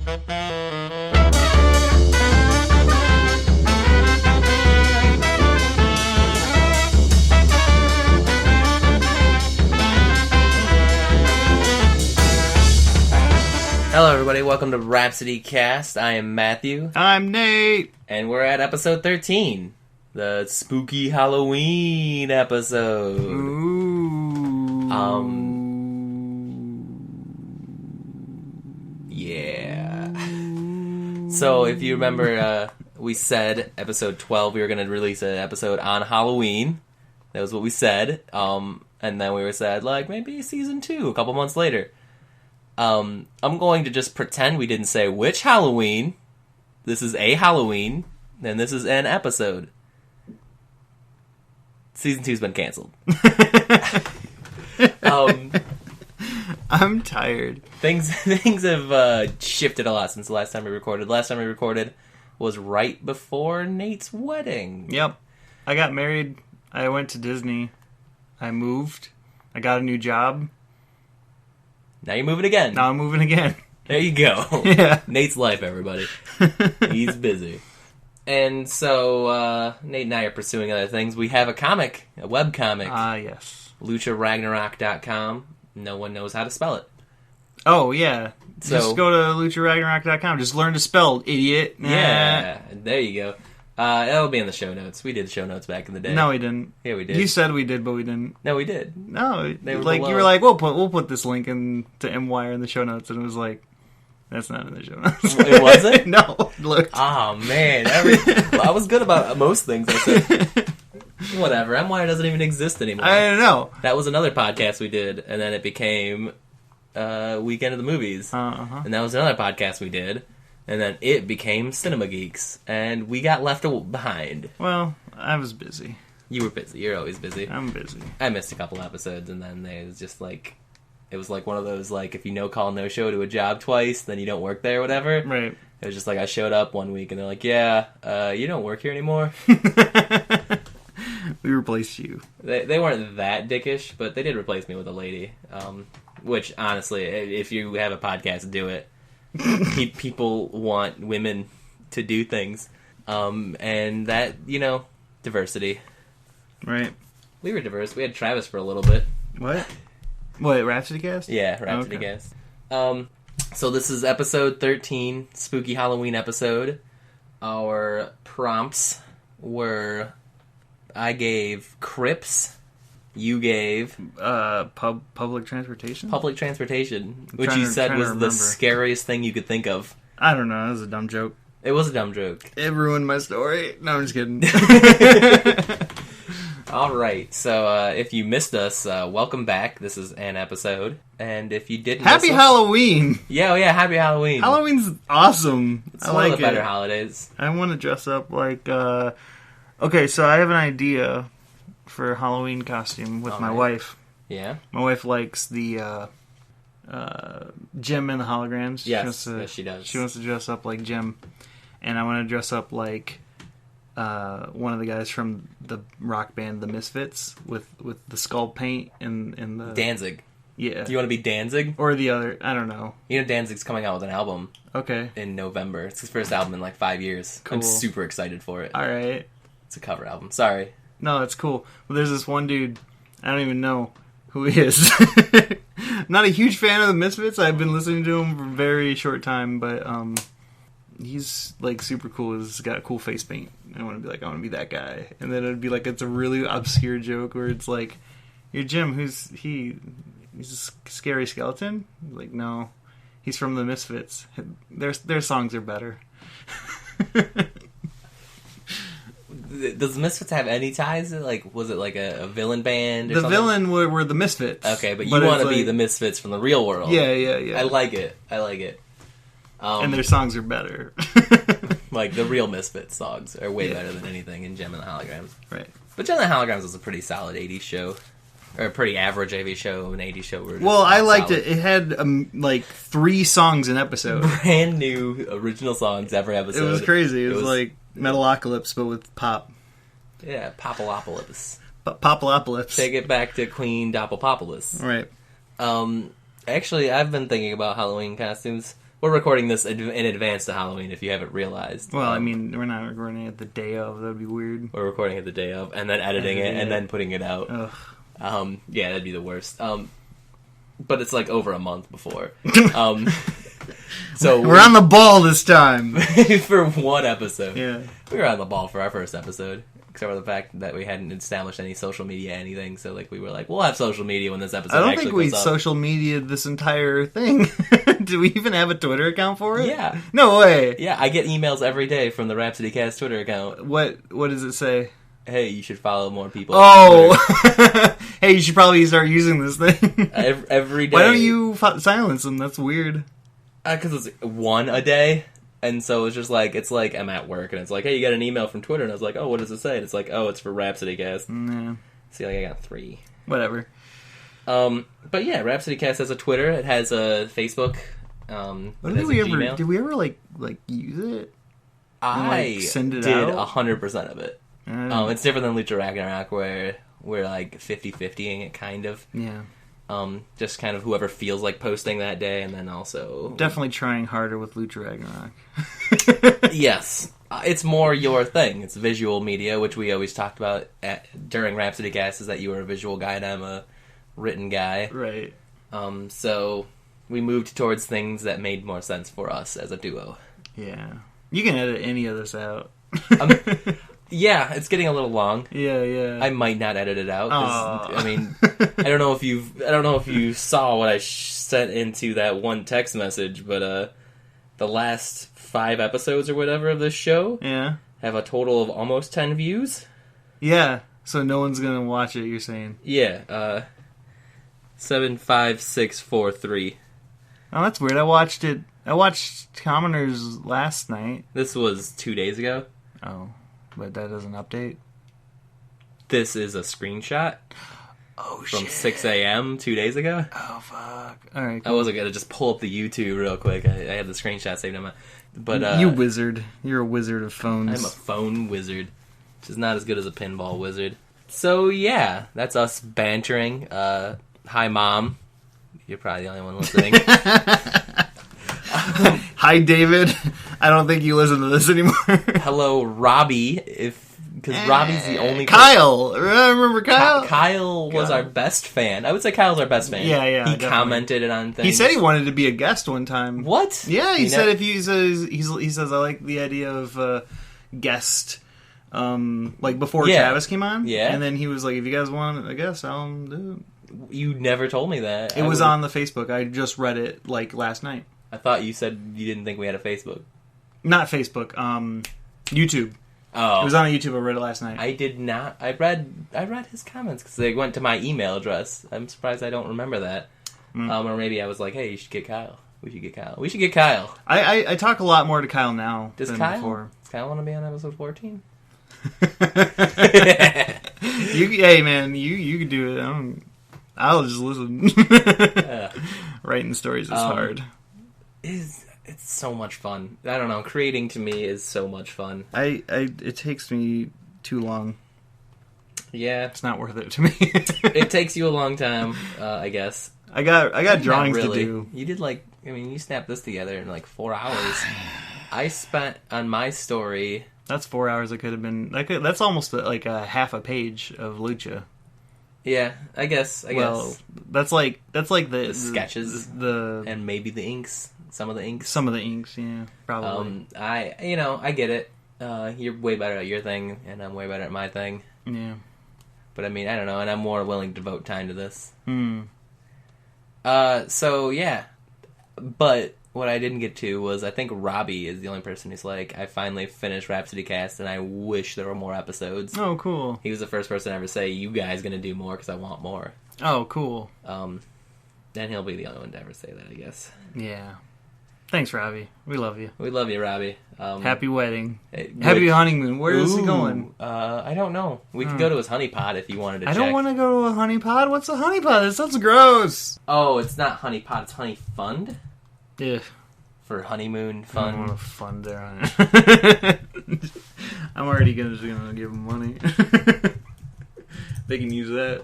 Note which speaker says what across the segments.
Speaker 1: Hello everybody, welcome to RhapsodyCast. I am Matthew.
Speaker 2: I'm Nate.
Speaker 1: And we're at episode 13. The spooky Halloween episode.
Speaker 2: Ooh.
Speaker 1: Yeah. So if you remember, we said episode 12 we were going to release an episode on Halloween. That was what we said. And then we were said, like, maybe season 2 a couple months later. I'm going to just pretend we didn't say which Halloween. This is a Halloween, and this is an episode. Season 2's been canceled.
Speaker 2: I'm tired.
Speaker 1: Things have shifted a lot since the last time we recorded. Last time we recorded was right before Nate's wedding.
Speaker 2: Yep. I got married. I went to Disney. I moved. I got a new job.
Speaker 1: Now you're moving again.
Speaker 2: Now I'm moving again.
Speaker 1: There you go.
Speaker 2: Yeah.
Speaker 1: Nate's life, everybody. He's busy. And so, Nate and I are pursuing other things. We have a comic, a webcomic.
Speaker 2: Yes.
Speaker 1: LuchaRagnarok.com. No one knows how to spell it.
Speaker 2: Oh, yeah.
Speaker 1: So,
Speaker 2: just go to LuchaRagnarok.com. Just learn to spell, idiot.
Speaker 1: Yeah, there you go. It'll be in the show notes. We did show notes back in the day.
Speaker 2: No, we didn't.
Speaker 1: Yeah, we did.
Speaker 2: You said we did, but we didn't.
Speaker 1: No, we did.
Speaker 2: No,
Speaker 1: They were
Speaker 2: like
Speaker 1: below.
Speaker 2: you were like, we'll put this link in to MWire in the show notes, and it was like, that's not in the show notes.
Speaker 1: It wasn't?
Speaker 2: No. Look.
Speaker 1: Oh man, I was good about most things. I said, whatever. MWire doesn't even exist anymore.
Speaker 2: I don't know.
Speaker 1: That was another podcast we did, and then it became Weekend of the Movies, and that was another podcast we did. And then it became Cinema Geeks, and we got left behind.
Speaker 2: Well, I was busy.
Speaker 1: You were busy. You're always busy.
Speaker 2: I'm busy.
Speaker 1: I missed a couple episodes, and then it was just like, it was like one of those, like, if you no-call, no-show to a job twice, then you don't work there or whatever.
Speaker 2: Right.
Speaker 1: It was just like, I showed up one week, and they're like, yeah, you don't work here anymore.
Speaker 2: We replaced you.
Speaker 1: They weren't that dickish, but they did replace me with a lady. Which, honestly, if you have a podcast, do it. People want women to do things, and that, diversity.
Speaker 2: Right.
Speaker 1: We were diverse. We had Travis for a little bit.
Speaker 2: What, RhapsodyCast?
Speaker 1: Yeah, RhapsodyCast. Okay. So this is episode 13, spooky Halloween episode. Our prompts were, I gave Crypts. You gave...
Speaker 2: public transportation?
Speaker 1: Public transportation, which you said was the scariest thing you could think of.
Speaker 2: I don't know, that was a dumb joke.
Speaker 1: It was a dumb joke.
Speaker 2: It ruined my story. No, I'm just kidding.
Speaker 1: Alright, so if you missed us, welcome back. This is an episode. And if you didn't
Speaker 2: Happy Halloween!
Speaker 1: Yeah, happy Halloween.
Speaker 2: Halloween's awesome.
Speaker 1: It's one of the better holidays.
Speaker 2: I want to dress up like... Okay, so I have an idea for a Halloween costume with my wife.
Speaker 1: Yeah?
Speaker 2: My wife likes the Jim and the holograms.
Speaker 1: Yes, she does.
Speaker 2: She wants to dress up like Jim. And I want to dress up like one of the guys from the rock band The Misfits with the skull paint and the...
Speaker 1: Danzig.
Speaker 2: Yeah.
Speaker 1: Do you want to be Danzig?
Speaker 2: Or the other, I don't know.
Speaker 1: Danzig's coming out with an album.
Speaker 2: Okay.
Speaker 1: In November. It's his first album in like 5 years. Cool. I'm super excited for it.
Speaker 2: Alright.
Speaker 1: It's a cover album. Sorry.
Speaker 2: No, it's cool. Well, there's this one dude, I don't even know who he is. I'm not a huge fan of the Misfits. I've been listening to him for a very short time, but he's like super cool. He's got cool face paint. I want to be like, I want to be that guy. And then it'd be like, it's a really obscure joke where it's like, you're Jim, who's he? He's a scary skeleton? Like, no, he's from the Misfits. Their songs are better.
Speaker 1: Does the Misfits have any ties? Like, was it like a villain band or
Speaker 2: the
Speaker 1: something?
Speaker 2: Villain were the Misfits.
Speaker 1: Okay, but you want to be the Misfits from the real world.
Speaker 2: Yeah.
Speaker 1: I like it.
Speaker 2: And their songs are better.
Speaker 1: Like, the real Misfits songs are way better than anything in Gem and the Holograms.
Speaker 2: Right.
Speaker 1: But Gem and the Holograms was a pretty solid 80s show. Or a pretty average 80s show, an 80s show.
Speaker 2: Well, I liked it. It had, like, 3 songs an episode.
Speaker 1: Brand new original songs every episode.
Speaker 2: It was crazy. It was like Metalocalypse, but with pop.
Speaker 1: Yeah, Popolopolis.
Speaker 2: Popolopolis.
Speaker 1: Take it back to Queen Doppelpopolis.
Speaker 2: Right.
Speaker 1: Actually, I've been thinking about Halloween costumes. We're recording this in advance to Halloween, if you haven't realized.
Speaker 2: Well, I mean, we're not recording it the day of. That would be weird.
Speaker 1: We're recording it the day of, and then editing it, and then putting it out.
Speaker 2: Ugh.
Speaker 1: Yeah, that'd be the worst. But it's like over a month before. So
Speaker 2: we're on the ball this time.
Speaker 1: For one episode.
Speaker 2: Yeah.
Speaker 1: We were on the ball for our first episode. Except for the fact that we hadn't established any social media, anything. So, like, we were like, we'll have social media when this episode actually goes up.
Speaker 2: I don't think we social media'd this entire thing. Do we even have a Twitter account for it?
Speaker 1: Yeah.
Speaker 2: No way.
Speaker 1: Yeah, I get emails every day from the RhapsodyCast Twitter account.
Speaker 2: What does it say?
Speaker 1: Hey, you should follow more people.
Speaker 2: Oh! Hey, you should probably start using this thing.
Speaker 1: Every day.
Speaker 2: Why don't you silence them? That's weird.
Speaker 1: Because it's one a day. And so it's just like, I'm at work, and it's like, hey, you got an email from Twitter, and I was like, oh, what does it say? And it's like, oh, it's for RhapsodyCast.
Speaker 2: Yeah.
Speaker 1: See, like, I got 3.
Speaker 2: Whatever.
Speaker 1: But yeah, RhapsodyCast has a Twitter, it has a Facebook,
Speaker 2: Did we ever like use it?
Speaker 1: I
Speaker 2: send it
Speaker 1: did
Speaker 2: out?
Speaker 1: 100% of it. It's different than Lucha Ragnarok, where we're like 50-50ing it, kind of.
Speaker 2: Yeah.
Speaker 1: Just kind of whoever feels like posting that day, and then also...
Speaker 2: Definitely trying harder with Lucha Ragnarok.
Speaker 1: Yes. It's more your thing. It's visual media, which we always talked about during RhapsodyCast, is that you were a visual guy and I'm a written guy.
Speaker 2: Right.
Speaker 1: So we moved towards things that made more sense for us as a duo.
Speaker 2: Yeah. You can edit any of this out.
Speaker 1: Yeah, it's getting a little long.
Speaker 2: Yeah.
Speaker 1: I might not edit it out. I mean, I don't know if you saw what I sent into that one text message, but the last 5 episodes or whatever of this show have a total of almost 10 views.
Speaker 2: Yeah. So no one's gonna watch it. You're saying?
Speaker 1: Yeah. 75643.
Speaker 2: Oh, that's weird. I watched Commoners last night.
Speaker 1: This was 2 days ago.
Speaker 2: Oh. But that doesn't update?
Speaker 1: This is a screenshot from 6 a.m. 2 days ago.
Speaker 2: Oh, fuck. All right, cool.
Speaker 1: I wasn't going to just pull up the YouTube real quick. I had the screenshot saved on my... But,
Speaker 2: you wizard. You're a wizard of phones.
Speaker 1: I'm a phone wizard, which is not as good as a pinball wizard. So, yeah, that's us bantering. Hi, Mom. You're probably the only one listening.
Speaker 2: Hi, David. I don't think you listen to this anymore.
Speaker 1: Hello, Robbie. Because Robbie's the only...
Speaker 2: Kyle! Remember Kyle?
Speaker 1: Kyle was our best fan. I would say Kyle's our best fan.
Speaker 2: Yeah,
Speaker 1: He
Speaker 2: definitely.
Speaker 1: commented on things.
Speaker 2: He said he wanted to be a guest one time.
Speaker 1: What?
Speaker 2: Yeah, he said he says I like the idea of guest, like before Travis came on.
Speaker 1: Yeah.
Speaker 2: And then he was like, if you guys want a guest, I'll do it.
Speaker 1: You never told me that.
Speaker 2: It was on the Facebook. I just read it like last night.
Speaker 1: I thought you said you didn't think we had a Facebook.
Speaker 2: Not Facebook. YouTube.
Speaker 1: Oh,
Speaker 2: it was on YouTube. I read it last night.
Speaker 1: I did not. I read his comments because they went to my email address. I'm surprised I don't remember that. Or maybe I was like, "Hey, you should get Kyle. We should get Kyle. We should get Kyle."
Speaker 2: I talk a lot more to Kyle now than
Speaker 1: Kyle?
Speaker 2: before.
Speaker 1: Does Kyle want to be on episode 14?
Speaker 2: Hey man, you can do it. I'll just listen. Writing stories is hard.
Speaker 1: It's so much fun. I don't know. Creating to me is so much fun.
Speaker 2: It takes me too long.
Speaker 1: Yeah,
Speaker 2: it's not worth it to me.
Speaker 1: It takes you a long time, I guess.
Speaker 2: I got drawings to do.
Speaker 1: You did you snapped this together in like 4 hours. I spent on my story.
Speaker 2: That's 4 hours. It could have been. That's almost like a half a page of Lucha.
Speaker 1: Yeah, I guess.
Speaker 2: Well, that's like the
Speaker 1: sketches, and maybe the inks. Some of the inks, yeah, probably. I get it. You're way better at your thing, and I'm way better at my thing.
Speaker 2: Yeah.
Speaker 1: But I mean, I don't know, and I'm more willing to devote time to this. So yeah. But what I didn't get to was I think Robbie is the only person who's like, I finally finished RhapsodyCast, and I wish there were more episodes.
Speaker 2: Oh, cool.
Speaker 1: He was the first person to ever say, you guys gonna do more because I want more.
Speaker 2: Oh, cool.
Speaker 1: Then he'll be the only one to ever say that, I guess.
Speaker 2: Yeah. Thanks, Robbie. We love you.
Speaker 1: We love you, Robbie.
Speaker 2: Happy wedding. Happy honeymoon. Where is he going?
Speaker 1: I don't know. We could go to his honeypot if you wanted to check.
Speaker 2: I don't want to go to a honeypot. What's a honeypot? That sounds gross.
Speaker 1: Oh, it's not honeypot. It's honey fund.
Speaker 2: Yeah.
Speaker 1: For honeymoon fun.
Speaker 2: I don't want to fund there on it. I'm already just gonna give him money. They can use that.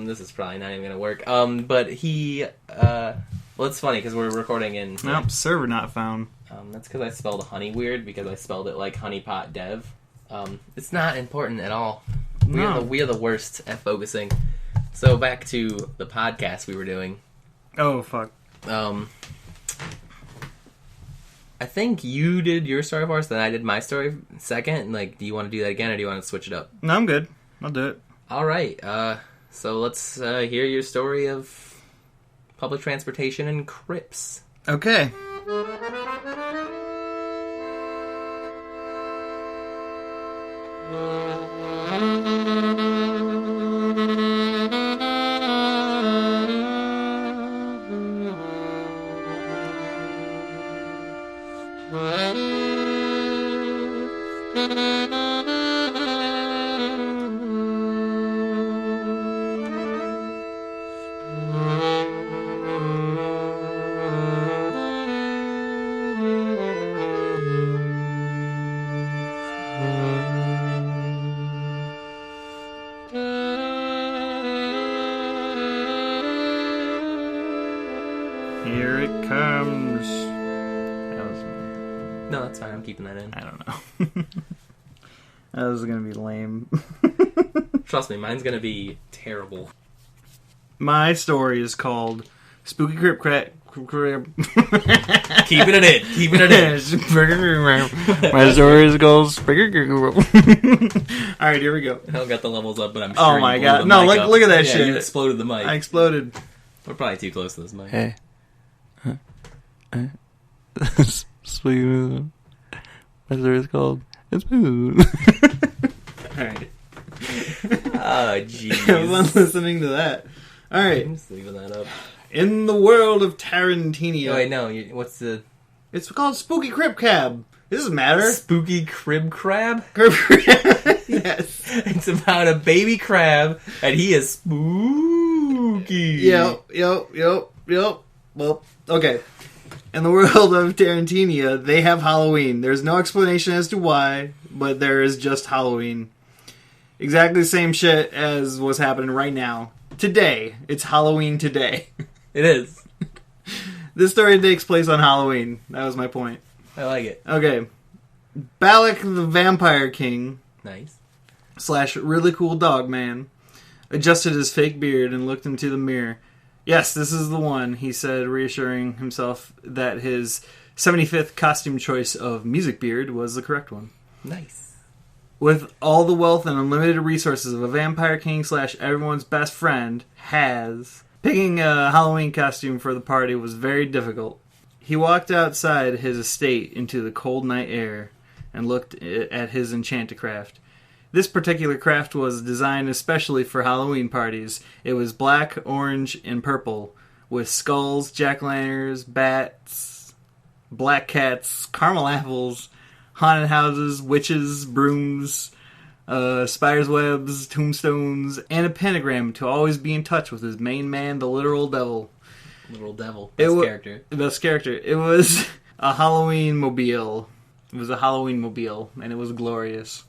Speaker 1: This is probably not even gonna work. But he Well, it's funny because we're recording in...
Speaker 2: Nope, server not found.
Speaker 1: That's because I spelled honey weird, because I spelled it like honeypot dev. It's not important at all. We are the worst at focusing. So back to the podcast we were doing.
Speaker 2: Oh, fuck.
Speaker 1: I think you did your story first, then I did my story second. Like, do you want to do that again, or do you want to switch it up?
Speaker 2: No, I'm good. I'll do it.
Speaker 1: All right. So let's hear your story of public transportation and Crypts.
Speaker 2: Okay. Here it comes.
Speaker 1: No, that's fine. I'm keeping that in.
Speaker 2: I don't know. That was gonna be lame.
Speaker 1: Trust me, mine's gonna be terrible.
Speaker 2: My story is called Spooky Crypt Crack.
Speaker 1: Keeping it in. Keeping it in.
Speaker 2: My story is called Spooky. Alright, here we go.
Speaker 1: I don't got the levels up, but I'm sure.
Speaker 2: Oh my god. No, look at that shit.
Speaker 1: You exploded the mic.
Speaker 2: I exploded.
Speaker 1: We're probably too close to this mic.
Speaker 2: Hey.
Speaker 3: Smooth. My story is called Smooth.
Speaker 2: Alright.
Speaker 1: Oh, jeez.
Speaker 2: Have fun listening to that. Alright.
Speaker 1: I'm just leaving that up.
Speaker 2: In the world of Tarantino.
Speaker 1: Oh, wait, no. What's the...
Speaker 2: It's called Spooky Crypt Cab. This doesn't matter.
Speaker 1: Spooky Crib Crab?
Speaker 2: Crypt Crab. Yes.
Speaker 1: It's about a baby crab, and he is spooky.
Speaker 2: Yep. Well, okay. In the world of Tarantino, they have Halloween. There's no explanation as to why, but there is just Halloween. Exactly the same shit as what's happening right now. Today. It's Halloween today.
Speaker 1: It is.
Speaker 2: This story takes place on Halloween. That was my point.
Speaker 1: I like it.
Speaker 2: Okay. Balak the Vampire King
Speaker 1: Nice.
Speaker 2: / really cool dog man adjusted his fake beard and looked into the mirror. Yes, this is the one, he said, reassuring himself that his 75th costume choice of music beard was the correct one.
Speaker 1: Nice.
Speaker 2: With all the wealth and unlimited resources of a vampire king / everyone's best friend has, picking a Halloween costume for the party was very difficult. He walked outside his estate into the cold night air and looked at his enchanted craft. This particular craft was designed especially for Halloween parties. It was black, orange, and purple, with skulls, jack-o'-lanterns, bats, black cats, caramel apples, haunted houses, witches, brooms, spiders' webs, tombstones, and a pentagram to always be in touch with his main man, the literal devil.
Speaker 1: Literal devil.
Speaker 2: Best character. It was a Halloween mobile. It was a Halloween mobile, and it was glorious.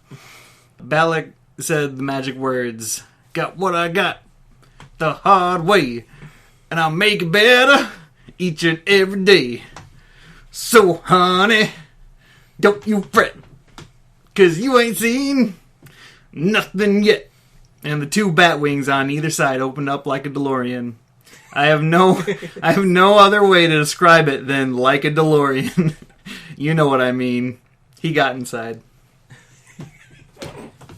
Speaker 2: Balak said the magic words, "Got what I got the hard way, and I'll make it better each and every day. So, honey, don't you fret, 'cause you ain't seen nothing yet." And the two bat wings on either side opened up like a DeLorean. I have no other way to describe it than like a DeLorean. You know what I mean. He got inside.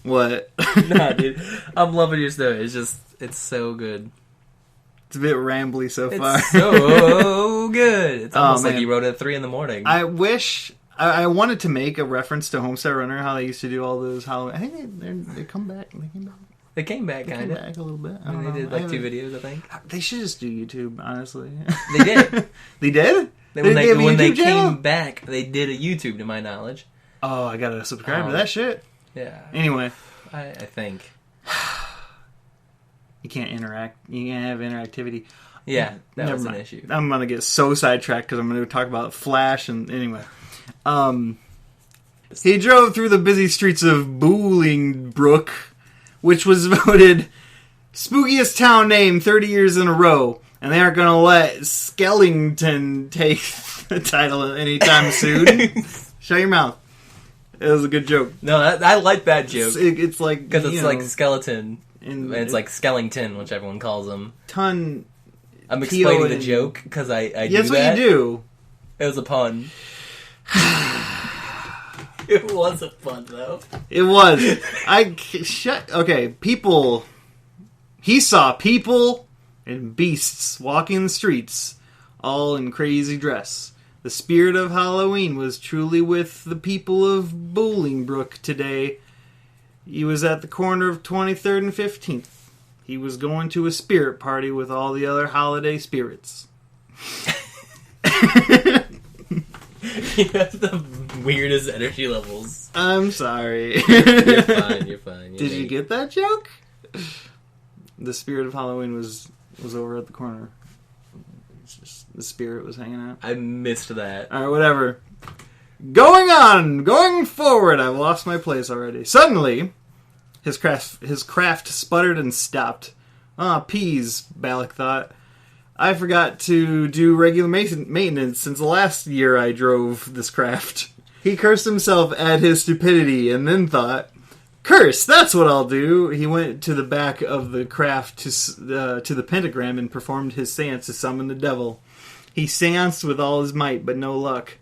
Speaker 2: What?
Speaker 1: Nah, dude. I'm loving your story. It's so good.
Speaker 2: It's a bit rambly so far.
Speaker 1: It's so good. It's almost like
Speaker 2: man.
Speaker 1: you wrote it at 3 a.m.
Speaker 2: I wish... I wanted to make a reference to Homestead Runner, how they used to do all those Halloween... I think they come back.
Speaker 1: They came back, kind of.
Speaker 2: Back a little bit.
Speaker 1: They did like 2 videos, I think.
Speaker 2: They should just do YouTube, honestly.
Speaker 1: They did.
Speaker 2: They did?
Speaker 1: When they
Speaker 2: channel?
Speaker 1: came back, they did a YouTube, to my knowledge.
Speaker 2: Oh, I gotta subscribe to that shit.
Speaker 1: Yeah.
Speaker 2: Anyway.
Speaker 1: I think.
Speaker 2: You can't interact. You can't have interactivity.
Speaker 1: Yeah, that was
Speaker 2: Never
Speaker 1: an
Speaker 2: mind.
Speaker 1: issue.
Speaker 2: I'm gonna get so sidetracked because I'm gonna talk about Flash and anyway. He drove through the busy streets of Bolingbrook, which was voted spookiest town name 30 years in a row, And they aren't going to let Skellington take the title anytime soon. Shut your mouth. It was a good joke.
Speaker 1: No, I like that joke.
Speaker 2: It's like...
Speaker 1: Because it's like skeleton. And it's like Skellington, which everyone calls him. I'm explaining the joke because I do that.
Speaker 2: That's what you do.
Speaker 1: It was a pun. It was a pun, though.
Speaker 2: It was. Okay, people... He saw people and beasts walking the streets, all in crazy dress. The spirit of Halloween was truly with the people of Bolingbrook today. He was at the corner of 23rd and 15th. He was going to a spirit party with all the other holiday spirits.
Speaker 1: You have the weirdest energy levels.
Speaker 2: I'm sorry.
Speaker 1: You're fine.
Speaker 2: Did you get that joke? The spirit of Halloween was over at the corner. It's just the spirit was hanging out.
Speaker 1: I missed that.
Speaker 2: Alright, whatever. Going forward. I've lost my place already. Suddenly, his craft sputtered and stopped. Peas, Balak thought. I forgot to do regular maintenance since the last year I drove this craft. He cursed himself at his stupidity and then thought, curse, that's what I'll do. He went to the back of the craft to the pentagram and performed his seance to summon the devil. He seanced with all his might, but no luck.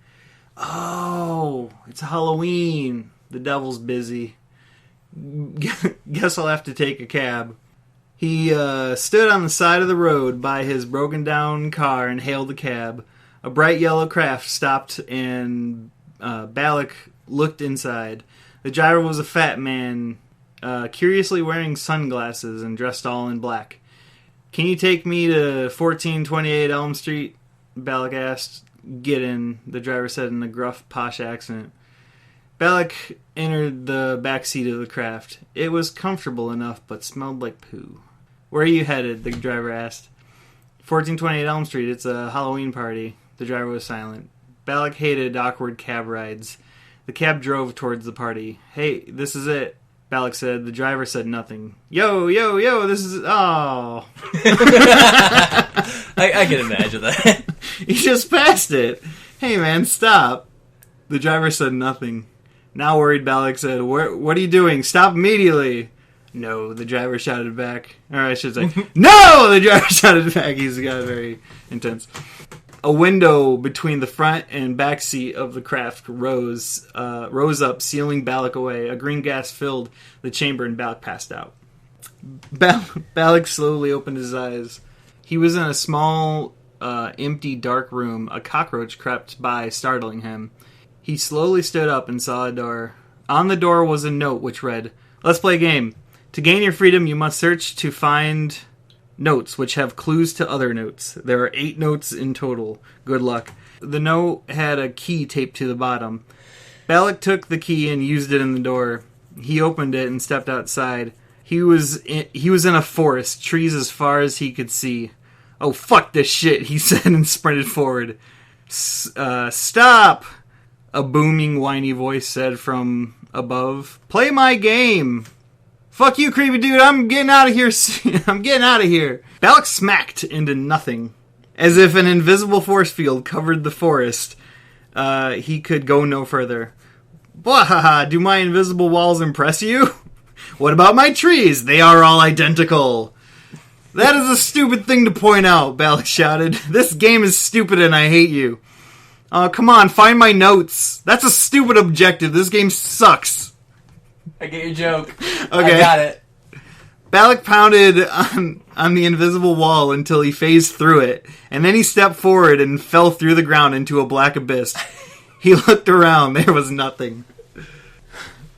Speaker 2: Oh, it's Halloween. The devil's busy. Guess I'll have to take a cab. He stood on the side of the road by his broken down car and hailed a cab. A bright yellow craft stopped and Balak looked inside. The driver was a fat man, curiously wearing sunglasses and dressed all in black. Can you take me to 1428 Elm Street? Balak asked. Get in, the driver said in a gruff, posh accent. Balak entered the back seat of the craft. It was comfortable enough, but smelled like poo. Where are you headed? The driver asked. 1428 Elm Street. It's a Halloween party. The driver was silent. Balak hated awkward cab rides. The cab drove towards the party. Hey, this is it, Balak said. The driver said nothing. Yo, this is... Oh.
Speaker 1: I can imagine that.
Speaker 2: He just passed it. Hey, man, stop. The driver said nothing. Now worried, Balak said, what are you doing? Stop immediately. No, the driver shouted back. Or I should say, no! The driver shouted back. He's got very intense. A window between the front and back seat of the craft rose up, sealing Balak away. A green gas filled the chamber and Balak passed out. Balak slowly opened his eyes. He was in a small, empty, dark room. A cockroach crept by, startling him. He slowly stood up and saw a door. On the door was a note which read, "Let's play a game. To gain your freedom, you must search to find notes which have clues to other notes. There are 8 notes in total. Good luck." The note had a key taped to the bottom. Balak took the key and used it in the door. He opened it and stepped outside. He was in a forest, trees as far as he could see. "Oh, fuck this shit," he said and sprinted forward. Stop! A booming, whiny voice said from above. "Play my game." "Fuck you, creepy dude, I'm getting out of here. I'm getting out of here." Balak smacked into nothing. As if an invisible force field covered the forest, he could go no further. "Wahaha, do my invisible walls impress you? What about my trees? They are all identical." "That is a stupid thing to point out," Balak shouted. "This game is stupid and I hate you." "Oh, come on, find my notes. That's a stupid objective. This game sucks."
Speaker 1: I get your joke.
Speaker 2: Okay.
Speaker 1: I got it.
Speaker 2: Balak pounded on the invisible wall until he phased through it, and then he stepped forward and fell through the ground into a black abyss. He looked around. There was nothing.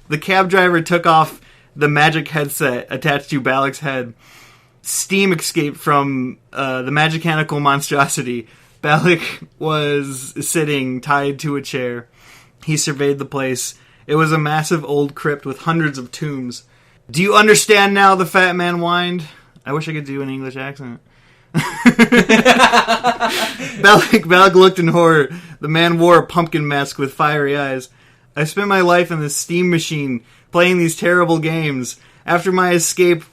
Speaker 2: The cab driver took off the magic headset attached to Balak's head. Steam escaped from the magic-mechanical monstrosity. Balak was sitting tied to a chair. He surveyed the place. It was a massive old crypt with hundreds of tombs. "Do you understand now?" the fat man whined. I wish I could do an English accent. Balak looked in horror. The man wore a pumpkin mask with fiery eyes. "I spent my life in this steam machine, playing these terrible games. After my escape,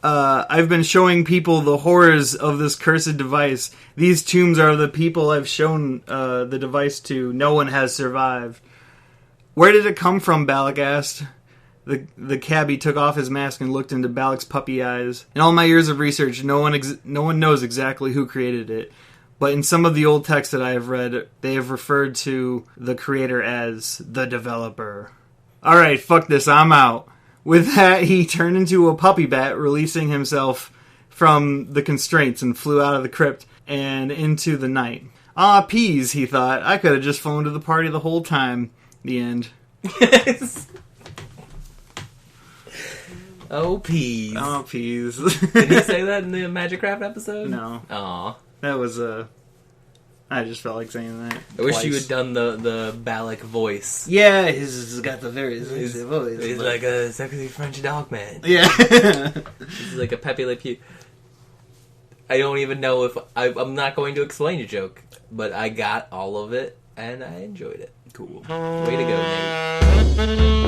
Speaker 2: I've been showing people the horrors of this cursed device. These tombs are the people I've shown the device to. No one has survived. Where did it come from, Balak asked. The cabbie took off his mask and looked into Balak's puppy eyes. In all my years of research, no one knows exactly who created it. But in some of the old texts that I have read, they have referred to the creator as the developer. Alright, fuck this, I'm out. With that, he turned into a puppy bat, releasing himself from the constraints and flew out of the crypt and into the night. Ah, peas, he thought. I could have just flown to the party the whole time. The end.
Speaker 1: Yes. Oh, peas.
Speaker 2: Oh, peas.
Speaker 1: Did he say that in the Magic Craft episode?
Speaker 2: No.
Speaker 1: Aw.
Speaker 2: That was I just felt like saying that.
Speaker 1: I wish you had done the Balak voice.
Speaker 2: Yeah, he's got the very sexy voice.
Speaker 1: He's like a sexy French dog man.
Speaker 2: Yeah.
Speaker 1: He's like a Pepe Le Pew. I don't even know if... I'm not going to explain your joke, but I got all of it, and I enjoyed it. Cool. Way to go, Nate.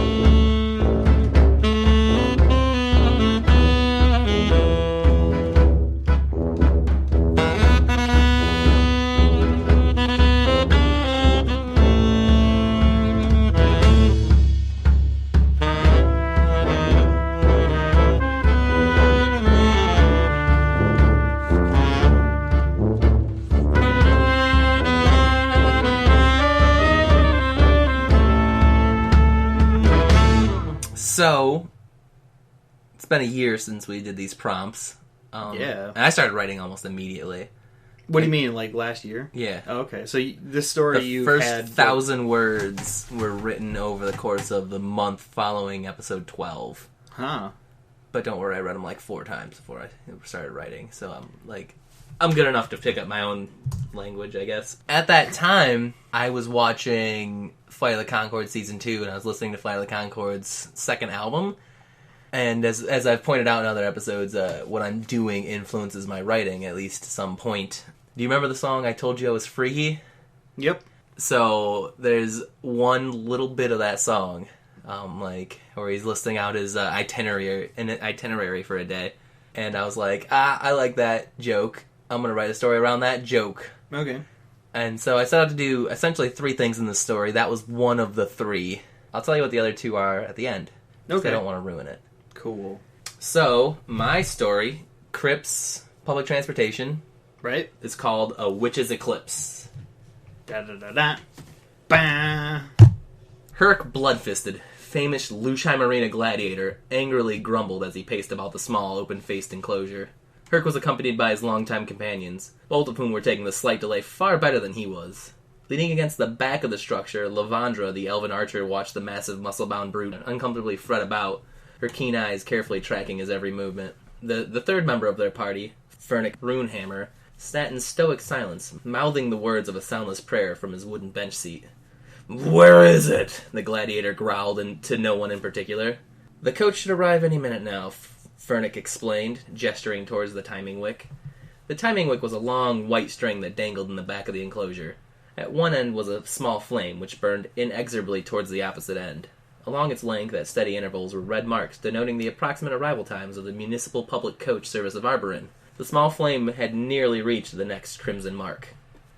Speaker 1: So, it's been a year since we did these prompts.
Speaker 2: Yeah.
Speaker 1: And I started writing almost immediately.
Speaker 2: What do you mean, like last year?
Speaker 1: Yeah.
Speaker 2: Oh, okay, so this story
Speaker 1: The
Speaker 2: you
Speaker 1: first
Speaker 2: had...
Speaker 1: 1,000 words were written over the course of the month following episode 12.
Speaker 2: Huh.
Speaker 1: But don't worry, I read them like 4 times before I started writing. So I'm good enough to pick up my own language, I guess. At that time, I was watching Flight of the Conchords Season 2, and I was listening to Flight of the Conchords' second album. And as I've pointed out in other episodes, what I'm doing influences my writing, at least to some point. Do you remember the song I Told You I Was Freaky?
Speaker 2: Yep.
Speaker 1: So there's one little bit of that song, where he's listing out his itinerary for a day. And I was like, I like that joke. I'm going to write a story around that joke.
Speaker 2: Okay.
Speaker 1: And so I set out to do essentially 3 things in the story. That was one of the 3. I'll tell you what the other 2 are at the end.
Speaker 2: Okay.
Speaker 1: I don't want to ruin it.
Speaker 2: Cool.
Speaker 1: So, my story, Crypts, Public Transportation,
Speaker 2: Right?
Speaker 1: is called A Witch's Eclipse.
Speaker 2: Da-da-da-da. Bah.
Speaker 1: Herc Bloodfisted, famous Lushai Marina gladiator, angrily grumbled as he paced about the small, open-faced enclosure. Herc was accompanied by his longtime companions, both of whom were taking the slight delay far better than he was. Leaning against the back of the structure, Lavandra, the elven archer, watched the massive, muscle-bound brute uncomfortably fret about, her keen eyes carefully tracking his every movement. The third member of their party, Fernic Runehammer, sat in stoic silence, mouthing the words of a soundless prayer from his wooden bench seat. "Where is it?" the gladiator growled, and to no one in particular. "The coach should arrive any minute now," Fernic explained, gesturing towards the timing wick. The timing wick was a long, white string that dangled in the back of the enclosure. At one end was a small flame, which burned inexorably towards the opposite end. Along its length, at steady intervals, were red marks denoting the approximate arrival times of the municipal public coach service of Arborin. The small flame had nearly reached the next crimson mark.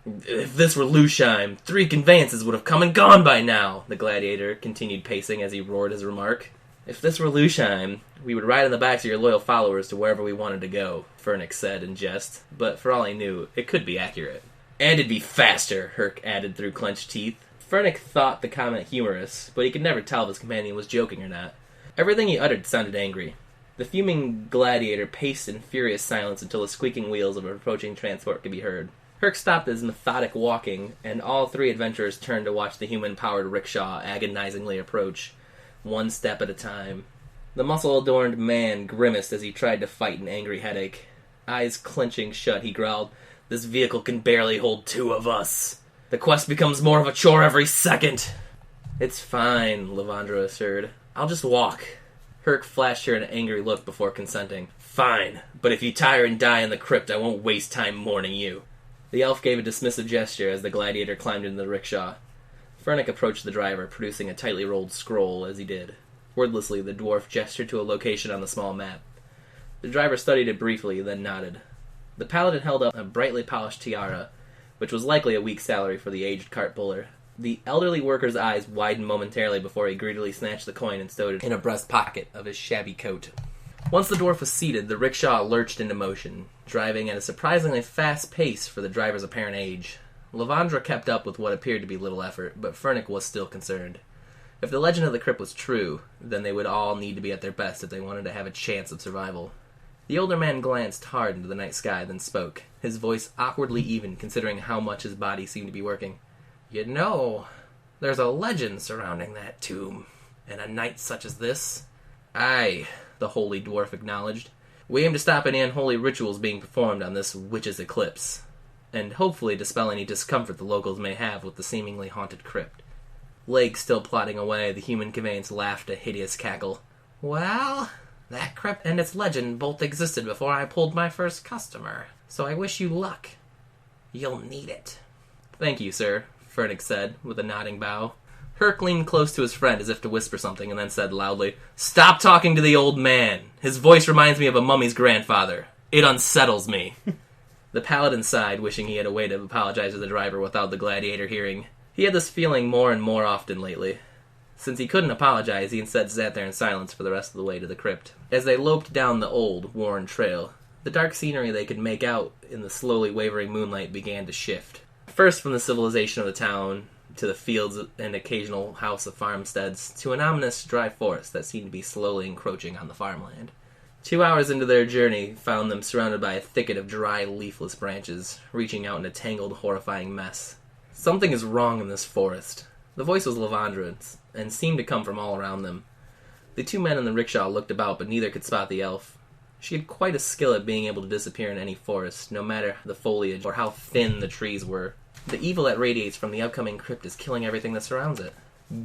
Speaker 1: "If this were Lusheim, 3 conveyances would have come and gone by now," the gladiator continued pacing as he roared his remark. "If this were Lusheim, we would ride on the backs of your loyal followers to wherever we wanted to go," Fernic said in jest, but for all he knew, it could be accurate. "And it'd be faster," Herc added through clenched teeth. Fernic thought the comment humorous, but he could never tell if his companion was joking or not. Everything he uttered sounded angry. The fuming gladiator paced in furious silence until the squeaking wheels of an approaching transport could be heard. Herc stopped his methodic walking, and all 3 adventurers turned to watch the human-powered rickshaw agonizingly approach, one step at a time. The muscle-adorned man grimaced as he tried to fight an angry headache. Eyes clenching shut, he growled, "This vehicle can barely hold 2 of us. The quest becomes more of a chore every second." "It's fine," Lavandra assured. "I'll just walk." Herc flashed her an angry look before consenting. "Fine, but if you tire and die in the crypt, I won't waste time mourning you." The elf gave a dismissive gesture as the gladiator climbed into the rickshaw. Fernic approached the driver, producing a tightly rolled scroll as he did. Wordlessly, the dwarf gestured to a location on the small map. The driver studied it briefly, then nodded. The paladin held up a brightly polished tiara, which was likely a week's salary for the aged cart puller. The elderly worker's eyes widened momentarily before he greedily snatched the coin and stowed it in a breast pocket of his shabby coat. Once the dwarf was seated, the rickshaw lurched into motion, driving at a surprisingly fast pace for the driver's apparent age. Lavandra kept up with what appeared to be little effort, but Fernick was still concerned. If the legend of the crypt was true, then they would all need to be at their best if they wanted to have a chance of survival. The older man glanced hard into the night sky, then spoke, his voice awkwardly even considering how much his body seemed to be working. You know, there's a legend surrounding that tomb, and a night such as this. Aye, the holy dwarf acknowledged. We aim to stop any unholy rituals being performed on this witch's eclipse, and hopefully dispel any discomfort the locals may have with the seemingly haunted crypt. Legs still plodding away, the human conveyance laughed a hideous cackle. Well, that crypt and its legend both existed before I pulled my first customer, so I wish you luck. You'll need it. Thank you, sir, Fernick said, with a nodding bow. Herc leaned close to his friend as if to whisper something, and then said loudly, Stop talking to the old man. His voice reminds me of a mummy's grandfather. It unsettles me. The paladin sighed, wishing he had a way to apologize to the driver without the gladiator hearing. He had this feeling more and more often lately. Since he couldn't apologize, he instead sat there in silence for the rest of the way to the crypt. As they loped down the old, worn trail, the dark scenery they could make out in the slowly wavering moonlight began to shift. First from the civilization of the town, to the fields and occasional house of farmsteads, to an ominous dry forest that seemed to be slowly encroaching on the farmland. 2 hours into their journey found them surrounded by a thicket of dry, leafless branches, reaching out in a tangled, horrifying mess. Something is wrong in this forest. The voice was Lavandra's, and seemed to come from all around them. The two men in the rickshaw looked about, but neither could spot the elf. She had quite a skill at being able to disappear in any forest, no matter the foliage or how thin the trees were. The evil that radiates from the upcoming crypt is killing everything that surrounds it.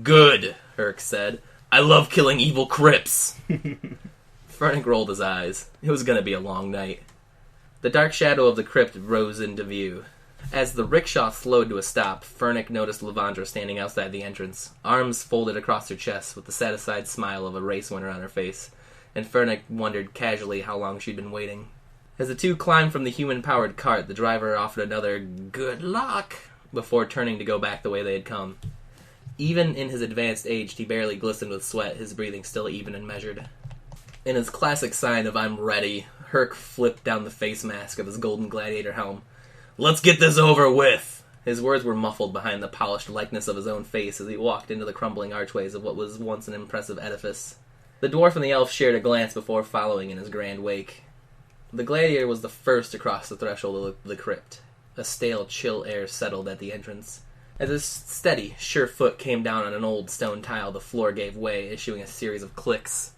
Speaker 1: Good, Herc said. I love killing evil crypts. Fernick rolled his eyes. It was going to be a long night. The dark shadow of the crypt rose into view. As the rickshaw slowed to a stop, Fernick noticed Lavandra standing outside the entrance, arms folded across her chest with the satisfied smile of a race winner on her face, and Fernick wondered casually how long she'd been waiting. As the two climbed from the human-powered cart, the driver offered another good luck before turning to go back the way they had come. Even in his advanced age, he barely glistened with sweat, his breathing still even and measured. In his classic sign of I'm ready, Herc flipped down the face mask of his golden gladiator helm. Let's get this over with! His words were muffled behind the polished likeness of his own face as he walked into the crumbling archways of what was once an impressive edifice. The dwarf and the elf shared a glance before following in his grand wake. The gladiator was the first to cross the threshold of the crypt. A stale, chill air settled at the entrance. As his steady, sure foot came down on an old stone tile, the floor gave way, issuing a series of clicks.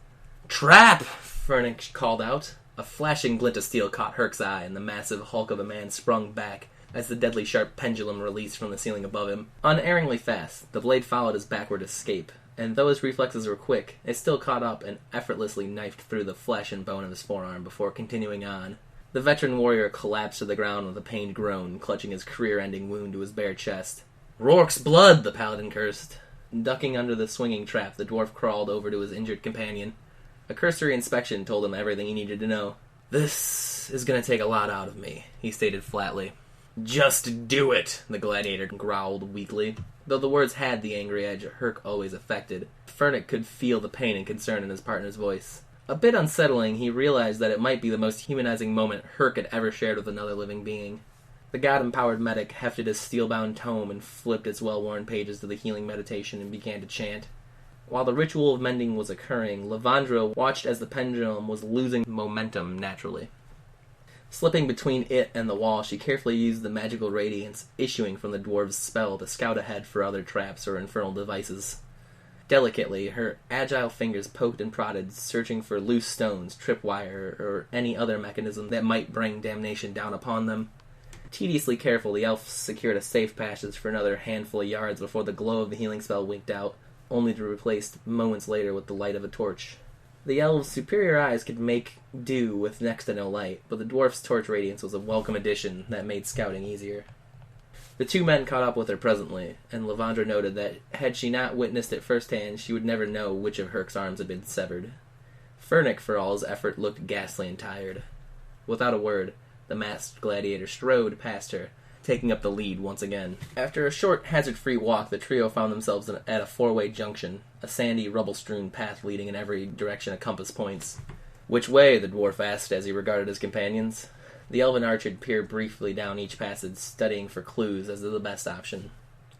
Speaker 1: Trap! Fernick called out. A flashing glint of steel caught Herc's eye, and the massive hulk of a man sprung back as the deadly sharp pendulum released from the ceiling above him. Unerringly fast, the blade followed his backward escape, and though his reflexes were quick, it still caught up and effortlessly knifed through the flesh and bone of his forearm before continuing on. The veteran warrior collapsed to the ground with a pained groan, clutching his career-ending wound to his bare chest. Rourke's blood, the paladin cursed. Ducking under the swinging trap, the dwarf crawled over to his injured companion. A cursory inspection told him everything he needed to know. This is going to take a lot out of me, he stated flatly. Just do it, the gladiator growled weakly. Though the words had the angry edge Herc always affected, Fernick could feel the pain and concern in his partner's voice. A bit unsettling, he realized that it might be the most humanizing moment Herc had ever shared with another living being. The god-empowered medic hefted his steel-bound tome and flipped its well-worn pages to the healing meditation and began to chant. While the ritual of mending was occurring, Lavandra watched as the pendulum was losing momentum naturally. Slipping between it and the wall, she carefully used the magical radiance issuing from the dwarf's spell to scout ahead for other traps or infernal devices. Delicately, her agile fingers poked and prodded, searching for loose stones, tripwire, or any other mechanism that might bring damnation down upon them. Tediously careful, the elf secured a safe passage for another handful of yards before the glow of the healing spell winked out, only to be replaced moments later with the light of a torch. The elves' superior eyes could make do with next to no light, but the dwarf's torch radiance was a welcome addition that made scouting easier. The two men caught up with her presently, and Lavandra noted that had she not witnessed it firsthand, she would never know which of Herc's arms had been severed. Furnick, for all his effort, looked ghastly and tired. Without a word, the masked gladiator strode past her, taking up the lead once again. After a short, hazard-free walk, the trio found themselves at a four-way junction, a sandy, rubble-strewn path leading in every direction a compass points. "Which way?" the dwarf asked as he regarded his companions. The elven archer peered briefly down each passage, studying for clues as to the best option.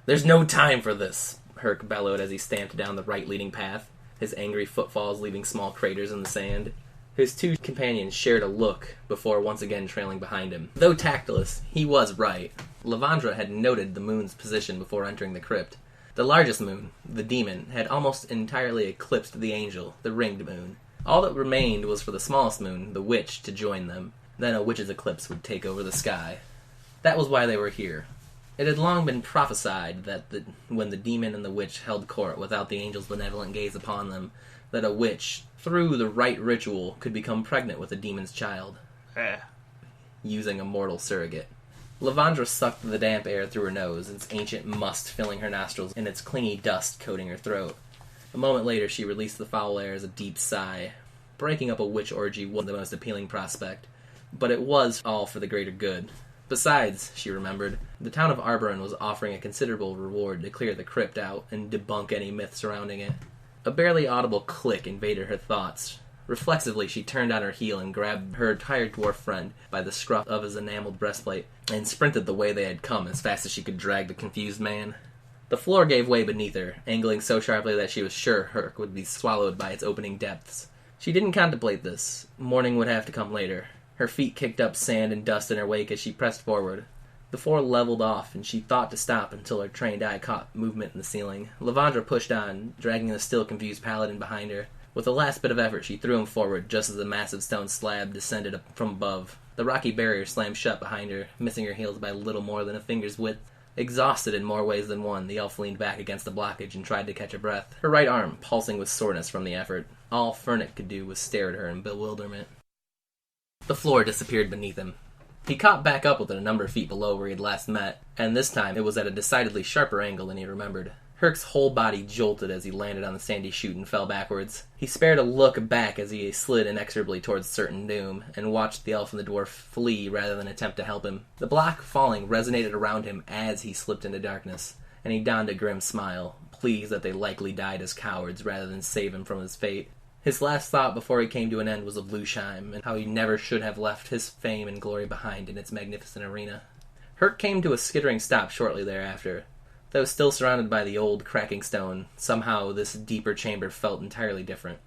Speaker 1: "There's no time for this," Herc bellowed as he stamped down the right-leading path, his angry footfalls leaving small craters in the sand. His two companions shared a look before once again trailing behind him. Though tactless, he was right. Lavandra had noted the moon's position before entering the crypt. The largest moon, the demon, had almost entirely eclipsed the angel, the ringed moon. All that remained was for the smallest moon, the witch, to join them. Then a witch's eclipse would take over the sky. That was why they were here. It had long been prophesied that when the demon and the witch held court without the angel's benevolent gaze upon them, that a witch, through the right ritual, could become pregnant with a demon's child, using a mortal surrogate. Lavandra sucked the damp air through her nose, its ancient must filling her nostrils and its clingy dust coating her throat. A moment later she released the foul air as a deep sigh. Breaking up a witch orgy wasn't the most appealing prospect, but it was all for the greater good. Besides, she remembered, the town of Arboren was offering a considerable reward to clear the crypt out and debunk any myth surrounding it. A barely audible click invaded her thoughts. Reflexively, she turned on her heel and grabbed her tired dwarf friend by the scruff of his enameled breastplate and sprinted the way they had come as fast as she could drag the confused man. The floor gave way beneath her, angling so sharply that she was sure Herc would be swallowed by its opening depths. She didn't contemplate this. Morning would have to come later. Her feet kicked up sand and dust in her wake as she pressed forward. The floor leveled off, and she thought to stop until her trained eye caught movement in the ceiling. Lavandra pushed on, dragging the still confused paladin behind her. With a last bit of effort, she threw him forward just as the massive stone slab descended from above. The rocky barrier slammed shut behind her, missing her heels by little more than a finger's width. Exhausted in more ways than one, the elf leaned back against the blockage and tried to catch her breath, her right arm pulsing with soreness from the effort. All Furnick could do was stare at her in bewilderment. The floor disappeared beneath him. He caught back up with it a number of feet below where he had last met, and this time it was at a decidedly sharper angle than he remembered. Herc's whole body jolted as he landed on the sandy chute and fell backwards. He spared a look back as he slid inexorably towards certain doom, and watched the elf and the dwarf flee rather than attempt to help him. The block falling resonated around him as he slipped into darkness, and he donned a grim smile, pleased that they likely died as cowards rather than save him from his fate. His last thought before he came to an end was of Lusheim, and how he never should have left his fame and glory behind in its magnificent arena. Herc came to a skittering stop shortly thereafter. Though still surrounded by the old, cracking stone, somehow this deeper chamber felt entirely different.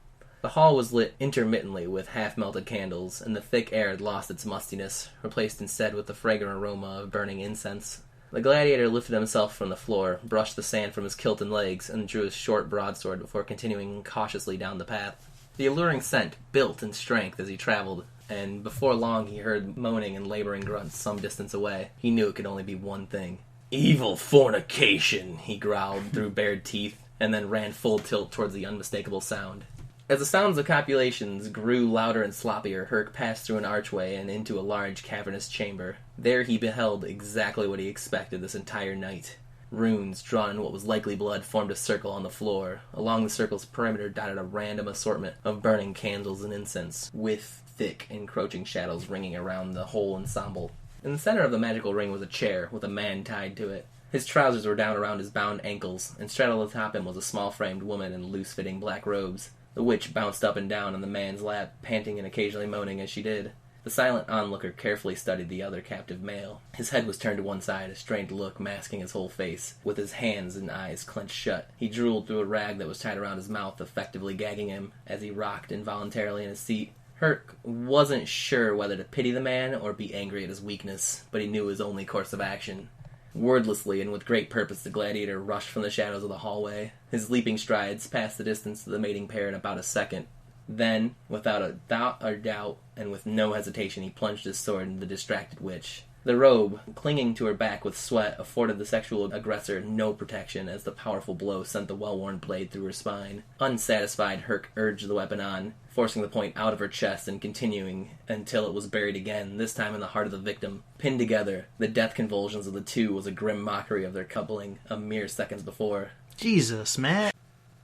Speaker 1: The hall was lit intermittently with half-melted candles, and the thick air had lost its mustiness, replaced instead with the fragrant aroma of burning incense. The gladiator lifted himself from the floor, brushed the sand from his kilt and legs, and drew his short broadsword before continuing cautiously down the path. The alluring scent built in strength as he traveled, and before long he heard moaning and laboring grunts some distance away. He knew it could only be one thing. "Evil fornication," he growled through bared teeth, and then ran full tilt towards the unmistakable sound. As the sounds of copulations grew louder and sloppier, Herc passed through an archway and into a large cavernous chamber. There he beheld exactly what he expected this entire night. Runes drawn in what was likely blood formed a circle on the floor. Along the circle's perimeter dotted a random assortment of burning candles and incense, with thick, encroaching shadows ringing around the whole ensemble. In the center of the magical ring was a chair, with a man tied to it. His trousers were down around his bound ankles, and straddled atop him was a small-framed woman in loose-fitting black robes. The witch bounced up and down on the man's lap, panting and occasionally moaning as she did. The silent onlooker carefully studied the other captive male. His head was turned to one side, a strained look masking his whole face. With his hands and eyes clenched shut, he drooled through a rag that was tied around his mouth, effectively gagging him as he rocked involuntarily in his seat. Herc wasn't sure whether to pity the man or be angry at his weakness, but he knew his only course of action. Wordlessly and with great purpose, the gladiator rushed from the shadows of the hallway. His leaping strides passed the distance to the mating pair in about a second. Then, without a thought or doubt, and with no hesitation, he plunged his sword into the distracted witch. The robe, clinging to her back with sweat, afforded the sexual aggressor no protection as the powerful blow sent the well-worn blade through her spine. Unsatisfied, Herc urged the weapon on, forcing the point out of her chest and continuing until it was buried again, this time in the heart of the victim. Pinned together, the death convulsions of the two was a grim mockery of their coupling a mere seconds before.
Speaker 2: Jesus, man.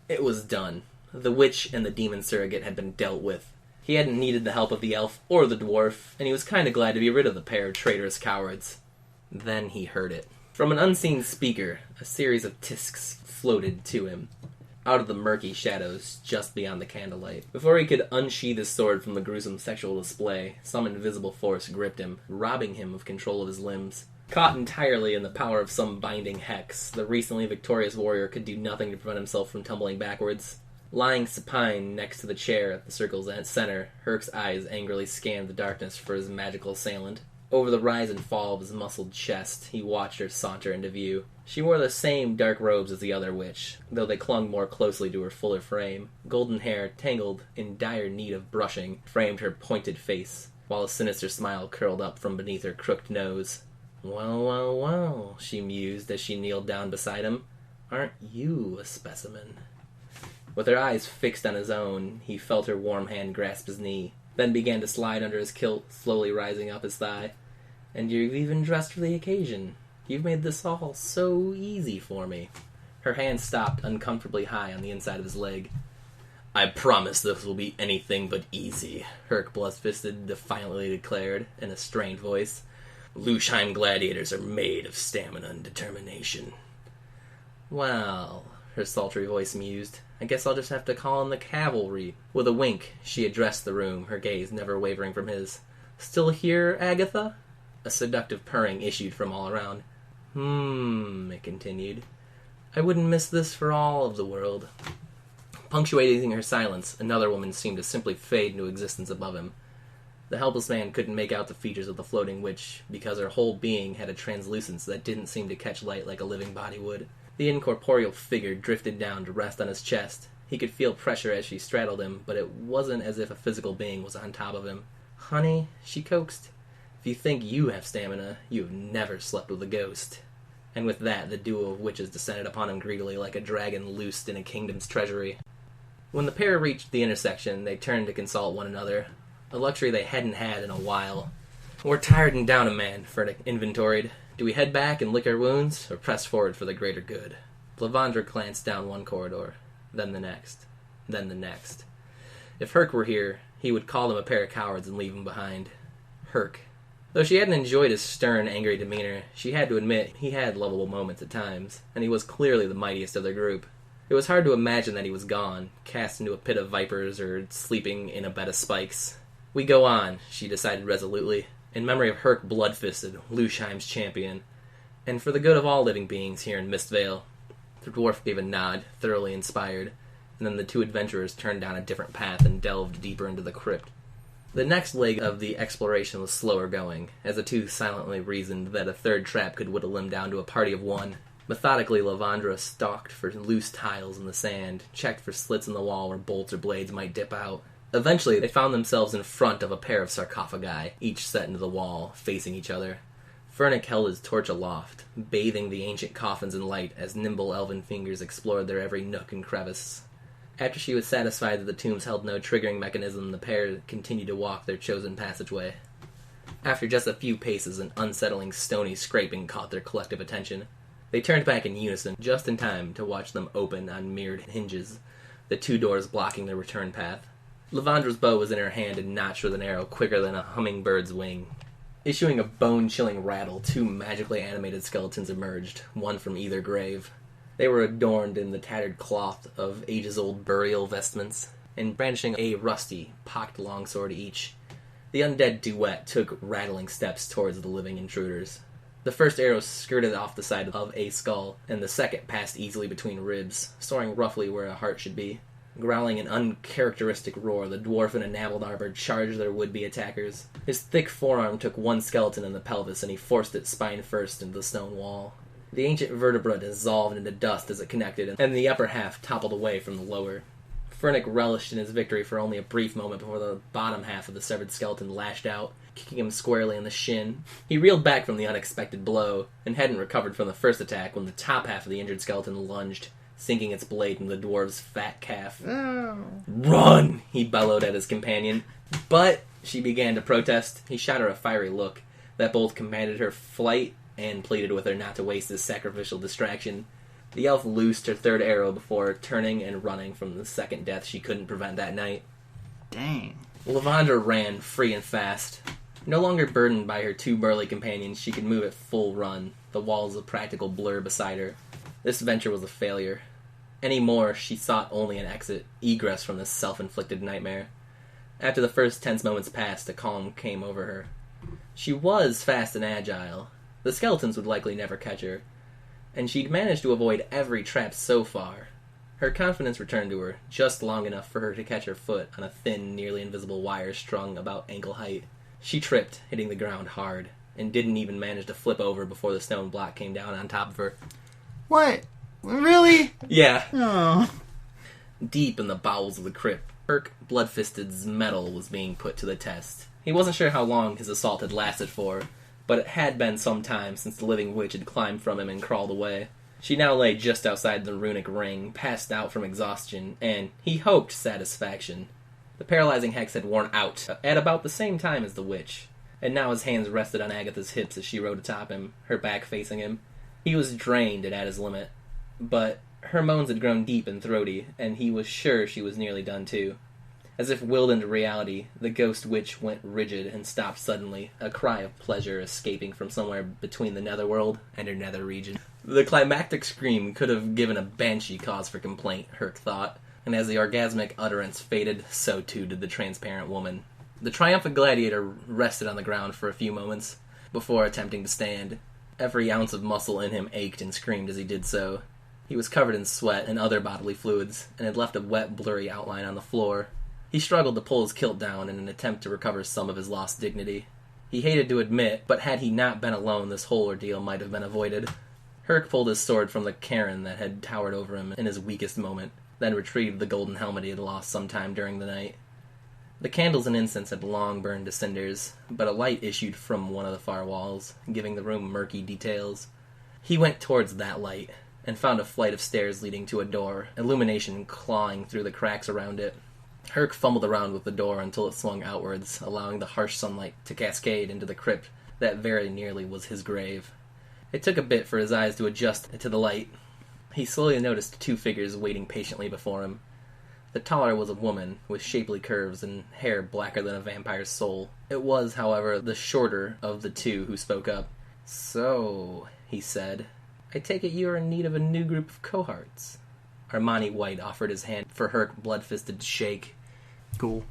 Speaker 1: It was done. The witch and the demon surrogate had been dealt with. He hadn't needed the help of the elf or the dwarf, and he was kind of glad to be rid of the pair of traitorous cowards. Then he heard it. From an unseen speaker, a series of tisks floated to him, out of the murky shadows just beyond the candlelight. Before he could unsheath his sword from the gruesome sexual display, some invisible force gripped him, robbing him of control of his limbs. Caught entirely in the power of some binding hex, the recently victorious warrior could do nothing to prevent himself from tumbling backwards. Lying supine next to the chair at the circle's center, Herc's eyes angrily scanned the darkness for his magical assailant. Over the rise and fall of his muscled chest, he watched her saunter into view. She wore the same dark robes as the other witch, though they clung more closely to her fuller frame. Golden hair, tangled in dire need of brushing, framed her pointed face, while a sinister smile curled up from beneath her crooked nose. "Well, well, well," she mused as she kneeled down beside him. "Aren't you a specimen?" With her eyes fixed on his own, he felt her warm hand grasp his knee, then began to slide under his kilt, slowly rising up his thigh. "And you've even dressed for the occasion. You've made this all so easy for me." Her hand stopped uncomfortably high on the inside of his leg. "I promise this will be anything but easy," Herc Bloodfisted defiantly declared in a strained voice. "Luchheim gladiators are made of stamina and determination." "Well," her sultry voice mused, "I guess I'll just have to call in the cavalry." With a wink, she addressed the room, her gaze never wavering from his. "Still here, Agatha?" A seductive purring issued from all around. It continued. "I wouldn't miss this for all of the world." Punctuating her silence, another woman seemed to simply fade into existence above him. The helpless man couldn't make out the features of the floating witch, because her whole being had a translucence that didn't seem to catch light like a living body would. The incorporeal figure drifted down to rest on his chest. He could feel pressure as she straddled him, but it wasn't as if a physical being was on top of him. "Honey," she coaxed, "if you think you have stamina, you have never slept with a ghost." And with that, the duo of witches descended upon him greedily like a dragon loosed in a kingdom's treasury. When the pair reached the intersection, they turned to consult one another, a luxury they hadn't had in a while. "We're tired and down a man," Furnick inventoried. "Do we head back and lick our wounds, or press forward for the greater good?" Lavandra glanced down one corridor, then the next, then the next. If Herc were here, he would call them a pair of cowards and leave them behind. Herc. Though she hadn't enjoyed his stern, angry demeanor, she had to admit he had lovable moments at times, and he was clearly the mightiest of their group. It was hard to imagine that he was gone, cast into a pit of vipers, or sleeping in a bed of spikes. "We go on," she decided resolutely, in memory of Herc Bloodfisted, Luchheim's champion, and for the good of all living beings here in Mistvale. The dwarf gave a nod, thoroughly inspired, and then the two adventurers turned down a different path and delved deeper into the crypt. The next leg of the exploration was slower going, as the two silently reasoned that a third trap could whittle them down to a party of one. Methodically, Lavandra stalked for loose tiles in the sand, checked for slits in the wall where bolts or blades might dip out. Eventually, they found themselves in front of a pair of sarcophagi, each set into the wall, facing each other. Furnick held his torch aloft, bathing the ancient coffins in light as nimble elven fingers explored their every nook and crevice. After she was satisfied that the tombs held no triggering mechanism, the pair continued to walk their chosen passageway. After just a few paces, an unsettling stony scraping caught their collective attention. They turned back in unison, just in time to watch them open on mirrored hinges, the two doors blocking their return path. Lavandra's bow was in her hand and notched with an arrow quicker than a hummingbird's wing. Issuing a bone-chilling rattle, two magically animated skeletons emerged, one from either grave. They were adorned in the tattered cloth of ages-old burial vestments, and brandishing a rusty, pocked longsword each. The undead duet took rattling steps towards the living intruders. The first arrow skirted off the side of a skull, and the second passed easily between ribs, soaring roughly where a heart should be. Growling an uncharacteristic roar, the dwarf in enameled armor charged their would-be attackers. His thick forearm took one skeleton in the pelvis, and he forced it spine first into the stone wall. The ancient vertebra dissolved into dust as it connected, and the upper half toppled away from the lower. Furnick relished in his victory for only a brief moment before the bottom half of the severed skeleton lashed out, kicking him squarely in the shin. He reeled back from the unexpected blow, and hadn't recovered from the first attack when the top half of the injured skeleton lunged, sinking its blade into the dwarf's fat calf.
Speaker 2: Oh.
Speaker 1: "Run!" he bellowed at his companion. But she began to protest. He shot her a fiery look that both commanded her flight and pleaded with her not to waste this sacrificial distraction. The elf loosed her third arrow before turning and running from the second death she couldn't prevent that night.
Speaker 2: Dang.
Speaker 1: Lavandra ran free and fast. No longer burdened by her two burly companions, she could move at full run, the walls a practical blur beside her. This venture was a failure. Any more, she sought only an exit, egress from this self-inflicted nightmare. After the first tense moments passed, a calm came over her. She was fast and agile. The skeletons would likely never catch her, and she'd managed to avoid every trap so far. Her confidence returned to her, just long enough for her to catch her foot on a thin, nearly invisible wire strung about ankle height. She tripped, hitting the ground hard, and didn't even manage to flip over before the stone block came down on top of her.
Speaker 2: What? Really?
Speaker 1: Yeah.
Speaker 2: Oh.
Speaker 1: Deep in the bowels of the crypt, Herc Bloodfisted's mettle was being put to the test. He wasn't sure how long his assault had lasted for, but it had been some time since the living witch had climbed from him and crawled away. She now lay just outside the runic ring, passed out from exhaustion, and, he hoped, satisfaction. The paralyzing hex had worn out at about the same time as the witch, and now his hands rested on Agatha's hips as she rode atop him, her back facing him. He was drained and at his limit, but her moans had grown deep and throaty, and he was sure she was nearly done too. As if willed into reality, the ghost witch went rigid and stopped suddenly, a cry of pleasure escaping from somewhere between the netherworld and her nether region. The climactic scream could have given a banshee cause for complaint, Herc thought, and as the orgasmic utterance faded, so too did the transparent woman. The triumphant gladiator rested on the ground for a few moments, before attempting to stand. Every ounce of muscle in him ached and screamed as he did so. He was covered in sweat and other bodily fluids, and had left a wet, blurry outline on the floor. He struggled to pull his kilt down in an attempt to recover some of his lost dignity. He hated to admit, but had he not been alone, this whole ordeal might have been avoided. Herc pulled his sword from the cairn that had towered over him in his weakest moment, then retrieved the golden helmet he had lost sometime during the night. The candles and incense had long burned to cinders, but a light issued from one of the far walls, giving the room murky details. He went towards that light, and found a flight of stairs leading to a door, illumination clawing through the cracks around it. Herc fumbled around with the door until it swung outwards, allowing the harsh sunlight to cascade into the crypt that very nearly was his grave. It took a bit for his eyes to adjust to the light. He slowly noticed two figures waiting patiently before him. The taller was a woman, with shapely curves and hair blacker than a vampire's soul. It was, however, the shorter of the two who spoke up. "So," he said, "I take it you are in need of a new group of cohorts." Armani White offered his hand for Herc Bloodfisted to shake.
Speaker 2: Cool.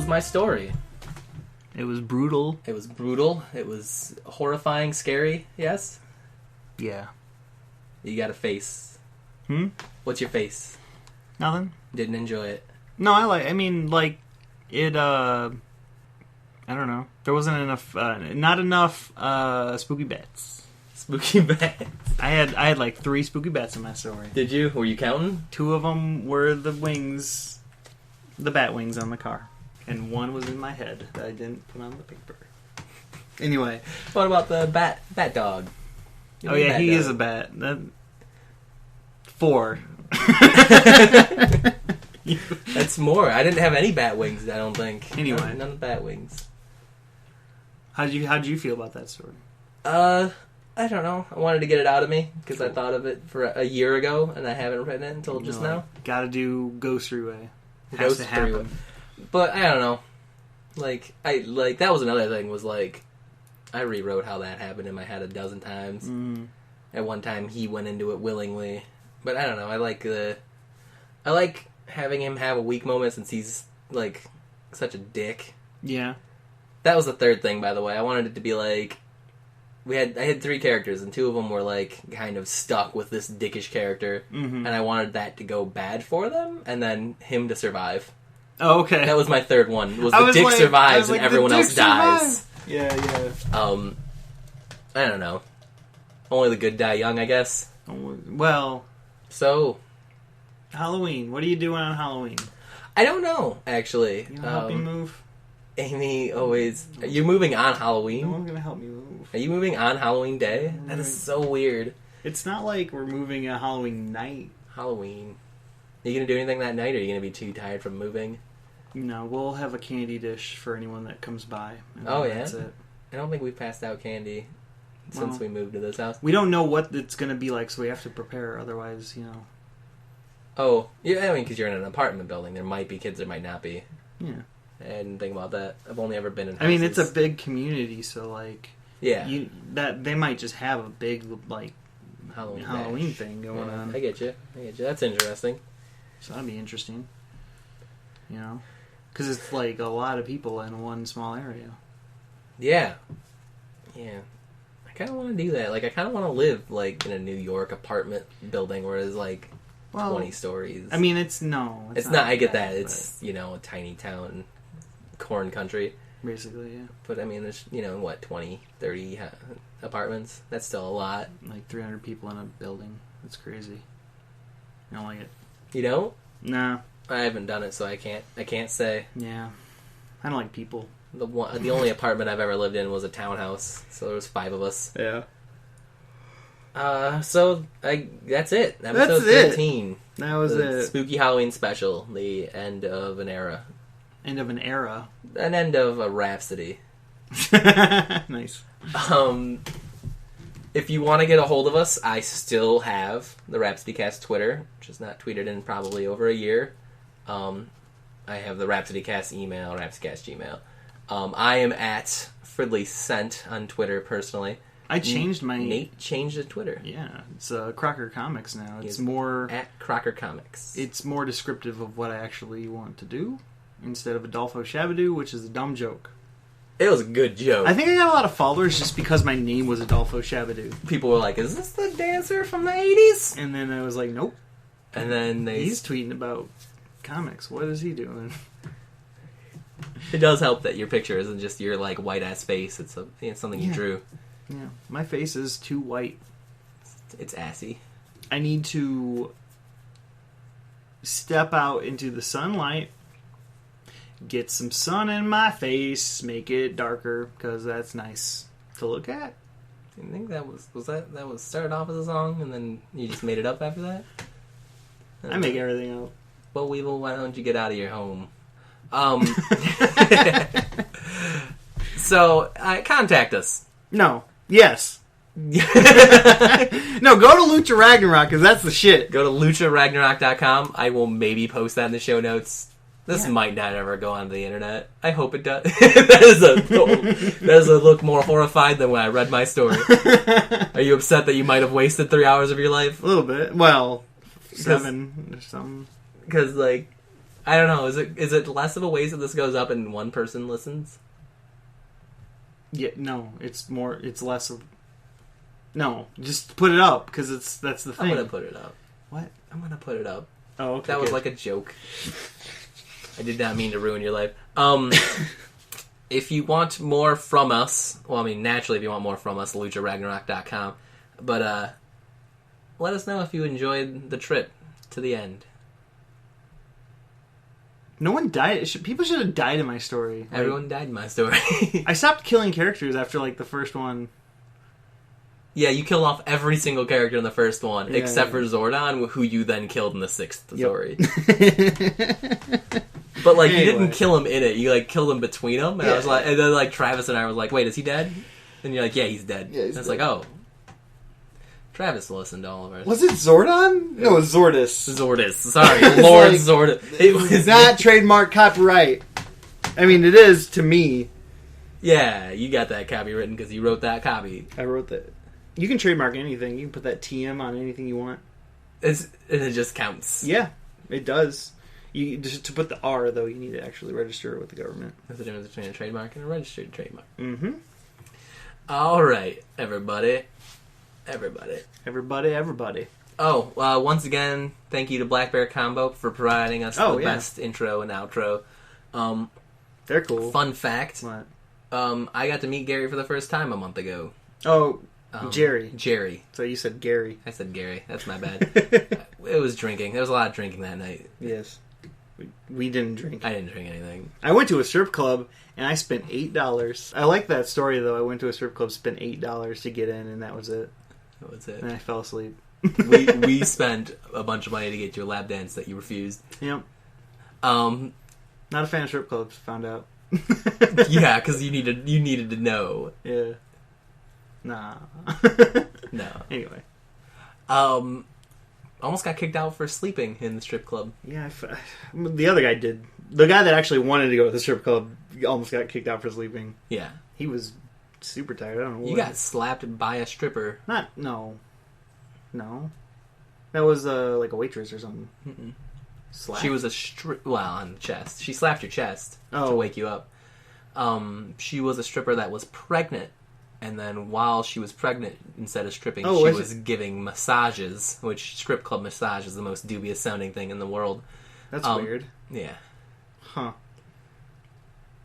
Speaker 1: My story.
Speaker 2: It was brutal.
Speaker 1: It was brutal. It was horrifying, scary. Yes?
Speaker 2: Yeah.
Speaker 1: You got a face. What's your face?
Speaker 2: Nothing.
Speaker 1: Didn't enjoy it.
Speaker 2: No, I don't know. There wasn't enough, not enough, spooky bats.
Speaker 1: Spooky bats?
Speaker 2: I had like 3 spooky bats in my story.
Speaker 1: Did you? Were you counting?
Speaker 2: 2 of them were the wings, the bat wings on the car. And 1 was in my head that I didn't put on the paper. Anyway.
Speaker 1: What about the bat dog?
Speaker 2: Oh yeah, he is a bat. 4.
Speaker 1: That's more. I didn't have any bat wings, I don't think.
Speaker 2: Anyway.
Speaker 1: None of bat wings.
Speaker 2: How'd you feel about that story?
Speaker 1: I don't know. I wanted to get it out of me, because I thought of it for a year ago, and I haven't written it until just now.
Speaker 2: Gotta do Ghost Freeway.
Speaker 1: Ghost Freeway. But I don't know. That was another thing, was I rewrote how that happened in my head a dozen times. At one time he went into it willingly. But I don't know, I like having him have a weak moment since he's such a dick.
Speaker 2: Yeah.
Speaker 1: That was the third thing, by the way. I wanted it to be I had 3 characters, and 2 of them were kind of stuck with this dickish character, and I wanted that to go bad for them, and then him to survive.
Speaker 2: Oh, okay.
Speaker 1: That was my third one. Was the dick survives and everyone else dies.
Speaker 2: Yeah.
Speaker 1: I don't know. Only the good die young, I guess.
Speaker 2: Well,
Speaker 1: So,
Speaker 2: Halloween. What are you doing on Halloween?
Speaker 1: I don't know, actually.
Speaker 2: You gonna help me move?
Speaker 1: Amy always... Are you moving on Halloween?
Speaker 2: No one's gonna help me move.
Speaker 1: Are you moving on Halloween Day? That is so weird.
Speaker 2: It's not like we're moving a Halloween night.
Speaker 1: Halloween. Are you gonna do anything that night, or are you gonna be too tired from moving?
Speaker 2: No, we'll have a candy dish for anyone that comes by.
Speaker 1: Oh, yeah?
Speaker 2: That's it.
Speaker 1: I don't think we've passed out candy since we moved to this house.
Speaker 2: We don't know what it's gonna be like, so we have to prepare. Otherwise,
Speaker 1: Oh, yeah, I mean, because you're in an apartment building. There might be kids, there might not be.
Speaker 2: Yeah.
Speaker 1: I didn't think about that. I've only ever been in houses.
Speaker 2: I mean, it's a big community, so, like...
Speaker 1: Yeah.
Speaker 2: That they might just have a big, like,
Speaker 1: Halloween
Speaker 2: thing going on.
Speaker 1: I get you. That's interesting.
Speaker 2: So that'd be interesting. Because it's, like, a lot of people in one small area.
Speaker 1: Yeah. Yeah. I kind of want to do that. Like, I kind of want to live, like, in a New York apartment building where there's, like... 20 stories.
Speaker 2: I mean, it's
Speaker 1: not. I get that. It's a tiny town, corn country,
Speaker 2: basically. Yeah.
Speaker 1: But I mean, there's 20, 30 apartments. That's still a lot.
Speaker 2: Like 300 people in a building. That's crazy. I don't like it.
Speaker 1: You don't?
Speaker 2: Nah.
Speaker 1: I haven't done it, so I can't say.
Speaker 2: Yeah. I don't like people.
Speaker 1: The only apartment I've ever lived in was a townhouse, so there was 5 of us.
Speaker 2: Yeah.
Speaker 1: So that's it. Episode
Speaker 2: That's it.
Speaker 1: 13.
Speaker 2: That was
Speaker 1: the
Speaker 2: it.
Speaker 1: Spooky Halloween special. The end of an era.
Speaker 2: End of an era.
Speaker 1: An end of a Rhapsody.
Speaker 2: Nice.
Speaker 1: If you want to get a hold of us, I still have the RhapsodyCast Twitter, which is not tweeted in probably over a year. I have the RhapsodyCast email, RhapsodyCast Gmail. I am at Fridley Scent on Twitter personally.
Speaker 2: I changed my...
Speaker 1: Nate changed his Twitter.
Speaker 2: Yeah, it's Crocker Comics now. It's more...
Speaker 1: At Crocker Comics.
Speaker 2: It's more descriptive of what I actually want to do, instead of Adolfo Shabadoo, which is a dumb joke.
Speaker 1: It was a good joke.
Speaker 2: I think I got a lot of followers just because my name was Adolfo Shabadoo.
Speaker 1: People were like, is this the dancer from the 80s?
Speaker 2: And then I was like, nope.
Speaker 1: And then
Speaker 2: He's tweeting about comics. What is he doing?
Speaker 1: It does help that your picture isn't just your, like, white-ass face. It's something you drew.
Speaker 2: Yeah, my face is too white.
Speaker 1: It's assy.
Speaker 2: I need to step out into the sunlight, get some sun in my face, make it darker, because that's nice to look at.
Speaker 1: I think that was started off as a song, and then you just made it up after that?
Speaker 2: I make everything up.
Speaker 1: Well, Weevil, why don't you get out of your home? So, contact us.
Speaker 2: No. Yes. No, go to Lucha Ragnarok, because that's the shit.
Speaker 1: Go to lucharagnarok.com. I will maybe post that in the show notes. This might not ever go on the internet. I hope it does. That is a look more horrified than when I read my story. Are you upset that you might have wasted 3 hours of your life?
Speaker 2: A little bit. Well, 7 or something.
Speaker 1: Because, like, I don't know. Is it less of a waste if this goes up and one person listens?
Speaker 2: Yeah, no, it's less of... No, just put it up, because that's the thing.
Speaker 1: I'm going to put it up.
Speaker 2: What?
Speaker 1: I'm going to put it up.
Speaker 2: Oh, okay.
Speaker 1: That was like a joke. I did not mean to ruin your life. If you want more from us, well, I mean, naturally, if you want more from us, lucharagnarok.com. But let us know if you enjoyed the trip to the end.
Speaker 2: No one died. People should have died in my story.
Speaker 1: Everyone died in my story.
Speaker 2: I stopped killing characters after, like, the first one.
Speaker 1: Yeah, you killed off every single character in the first one, except for Zordon, who you then killed in the 6th story. But, like, you didn't kill him in it. You, like, killed him between them. And I was like, and then, like, Travis and I was like, wait, is he dead? And you're like, yeah, he's dead.
Speaker 2: Yeah,
Speaker 1: and it's like, oh. Travis listened to all of ours.
Speaker 2: Was it Zordon? No, it was Zordis.
Speaker 1: Zordis. Sorry, Lord like, Zordis.
Speaker 2: It was not trademark copyright. I mean, it is to me.
Speaker 1: Yeah, you got that copy written because you wrote that copy.
Speaker 2: I wrote that. You can trademark anything. You can put that TM on anything you want.
Speaker 1: And it just counts.
Speaker 2: Yeah, it does. You just to put the R, though, you need to actually register it with the government.
Speaker 1: That's the difference between a trademark and a registered trademark.
Speaker 2: Mm-hmm.
Speaker 1: All right, everybody. Oh, once again, thank you to Black Bear Combo for providing us the best intro and outro.
Speaker 2: They're cool.
Speaker 1: Fun fact.
Speaker 2: What?
Speaker 1: I got to meet Gary for the first time a month ago.
Speaker 2: Oh, Jerry.
Speaker 1: Jerry.
Speaker 2: So you said Gary.
Speaker 1: I said Gary. That's my bad. It was drinking. There was a lot of drinking that night.
Speaker 2: Yes. We didn't drink.
Speaker 1: I didn't drink anything.
Speaker 2: I went to a strip club, and I spent $8. I like that story, though. I went to a strip club, spent $8 to get in, and that was it.
Speaker 1: That was it.
Speaker 2: And I fell asleep.
Speaker 1: we spent a bunch of money to get you a lap dance that you refused.
Speaker 2: Yep.
Speaker 1: Not
Speaker 2: a fan of strip clubs, found out.
Speaker 1: Yeah, because you needed to know.
Speaker 2: Yeah. Nah.
Speaker 1: No.
Speaker 2: Anyway.
Speaker 1: Almost got kicked out for sleeping in the strip club.
Speaker 2: Yeah, the other guy did. The guy that actually wanted to go to the strip club almost got kicked out for sleeping.
Speaker 1: Yeah.
Speaker 2: He was super tired. I don't know what.
Speaker 1: You got slapped by a stripper.
Speaker 2: No. That was like a waitress or something.
Speaker 1: Mm-mm.
Speaker 2: Slap?
Speaker 1: She was on the chest. She slapped your chest to wake you up. She was a stripper that was pregnant. And then while she was pregnant, instead of stripping, she was giving massages, which strip club massage is the most dubious sounding thing in the world.
Speaker 2: That's weird.
Speaker 1: Yeah.
Speaker 2: Huh.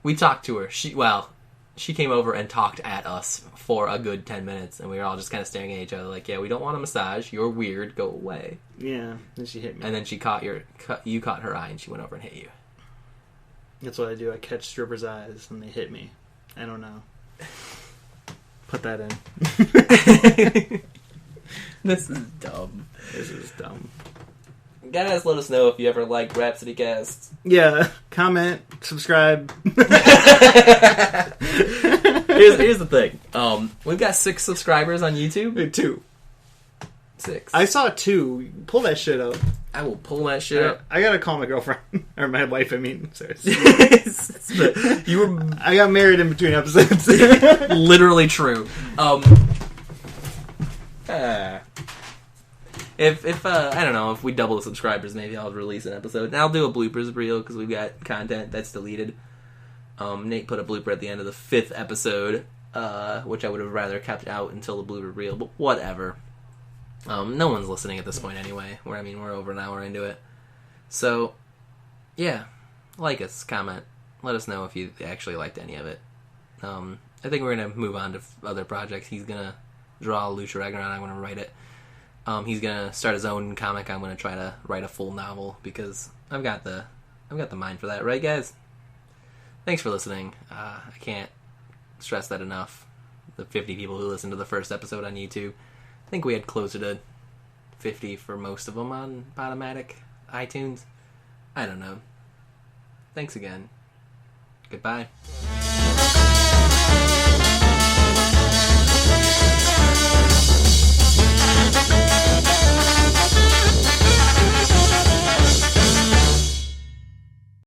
Speaker 1: We talked to her. She came over and talked at us for a good 10 minutes, and we were all just kind of staring at each other like, yeah, we don't want a massage. You're weird. Go away.
Speaker 2: Yeah. Then she hit me.
Speaker 1: And then she you caught her eye, and she went over and hit you.
Speaker 2: That's what I do. I catch strippers' eyes, and they hit me. I don't know. Put that in.
Speaker 1: This is dumb.
Speaker 2: This is dumb.
Speaker 1: Guys, let us know if you ever liked RhapsodyCast.
Speaker 2: Yeah, comment, subscribe.
Speaker 1: Here's the thing. We've got 6 subscribers on YouTube.
Speaker 2: 2.
Speaker 1: 6.
Speaker 2: I saw 2. Pull that shit up.
Speaker 1: I will pull that shit up.
Speaker 2: I gotta call my girlfriend. Or my wife, I mean. Sorry. I got married in between episodes.
Speaker 1: Literally true. If I don't know, if we double the subscribers, maybe I'll release an episode. And I'll do a bloopers reel because we've got content that's deleted. Nate put a blooper at the end of the 5th episode, which I would have rather kept out until the blooper reel, but whatever. No one's listening at this point anyway. We're over an hour into it. So, yeah. Like us, comment. Let us know if you actually liked any of it. I think we're going to move on to other projects. He's going to draw Lucha Ragnarok. I'm going to write it. He's going to start his own comic. I'm going to try to write a full novel because I've got the mind for that. Right, guys? Thanks for listening. I can't stress that enough. The 50 people who listened to the first episode on YouTube. I think we had closer to 50 for most of them on Podomatic, iTunes. I don't know. Thanks again. Goodbye.